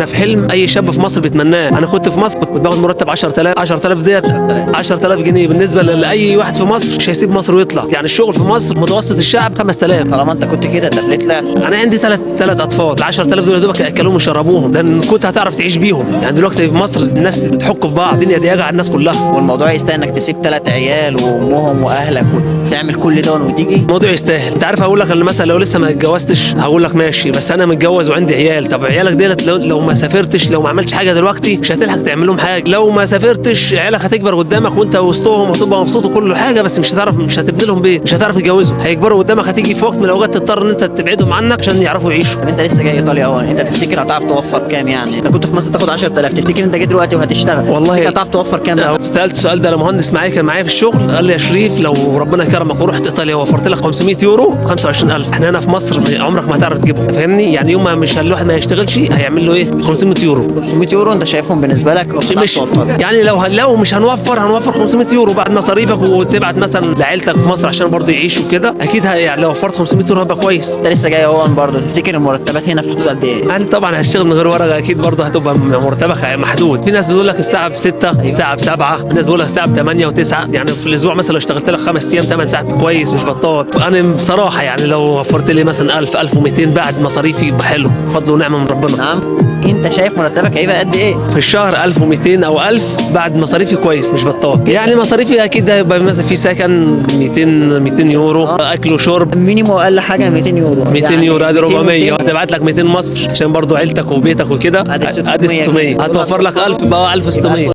احنا في حلم اي شاب في مصر بيتمناه. انا كنت في مصر كنت باخد مرتب 10000 ديت 10000 جنيه بالنسبه لاي واحد في مصر مش هيسيب مصر ويطلع. يعني الشغل في مصر متوسط الشعب 5000. طالما انت كنت كده انت ليه طلعت؟ انا عندي ثلاث اطفال. ال 10000 دول يا دوبك اكلوهم وشربوهم، لان كنت هتعرف تعيش بيهم. يعني دلوقتي في مصر الناس بتحك في بعض، الدنيا ضيقه على الناس كلها. والموضوع يستاهل انك تسيب 3 عيال وامهم واهلك وتعمل كل ده وتيجي؟ الموضوع يستاهل. انت عارف اقول لك انا مثلا لو لسه ما اتجوزتش هقول لك ماشي، بس انا متجوز وعندي عيال. طب عيالك ديت لو ما سافرتش، لو ما عملتش حاجه دلوقتي مش هتلحق تعمل لهم حاجه. لو ما سافرتش عيالك هتكبر قدامك وانت وسطهم وتبقى مبسوط وكل حاجه، بس مش هتبني لهم بيت، مش هتعرف تتجوزهم. هيكبروا قدامك، هتيجي في وقت من الاوقات تضطر ان انت تبعدهم عنك عشان يعرفوا يعيشوا. طب انت لسه جاي ايطاليا اهو، انت تفتكر هتعرف توفر كام؟ يعني انت كنت في مصر تاخد 10000، تفتكر انت جاي دلوقتي وهتشتغل والله هتعرف توفر كام مثلا؟ سالت السؤال ده لمهندس معايا كان معايا في الشغل، قال لي يا شريف لو ربنا كرمك ورحت ايطاليا ووفرت لك 500 يورو 25000. احنا هنا في مصر عمرك ما هتعرف تجيبهم، فاهمني؟ يعني يوم ما مش الواحد ما يشتغلش هيعمل له ايه 500 يورو. 500 يورو انت شايفهم بالنسبه لك مش توفر؟ يعني لو مش هنوفر 500 يورو بعد مصاريفك وتبعت مثلا لعيلتك في مصر عشان برضه يعيشوا كده، اكيد يعني لو وفرت 500 يورو هيبقى كويس. انت لسه جاي اهو برضه، تفتكر المرتبات هنا في حدود قد ايه؟ يعني طبعا هشتغل من غير ورقه، اكيد برضه هتبقى مرتبك محدود. في ناس بتقول لك الساعه ب6، الساعه ب7، في ناس بتقول لك الساعه ب8 و9. يعني في الاسبوع مثلا لو اشتغلت لك 5 ايام 8 ساعات كويس مش بطال. انا بصراحه يعني لو وفرت لي مثلا 1000 1200 بعد مصاريفي يبقى حلو، فضل ونعمه من ربنا. نعم. انت شايف مرتبك هيبقى قد ايه في الشهر؟ 1200 او 1000 بعد مصاريفي كويس مش بطال. يعني مصاريفي اكيد هيبقى مثلا في سكن 200 يورو، اكل وشرب مينيموم اقل حاجه 200 يورو. 200 يورو ادي 400، 200 وهتبعت لك 200 مصر عشان برضو عيلتك وبيتك وكده، ادي ادي 600. هتوفر لك 1000 بقى 1600.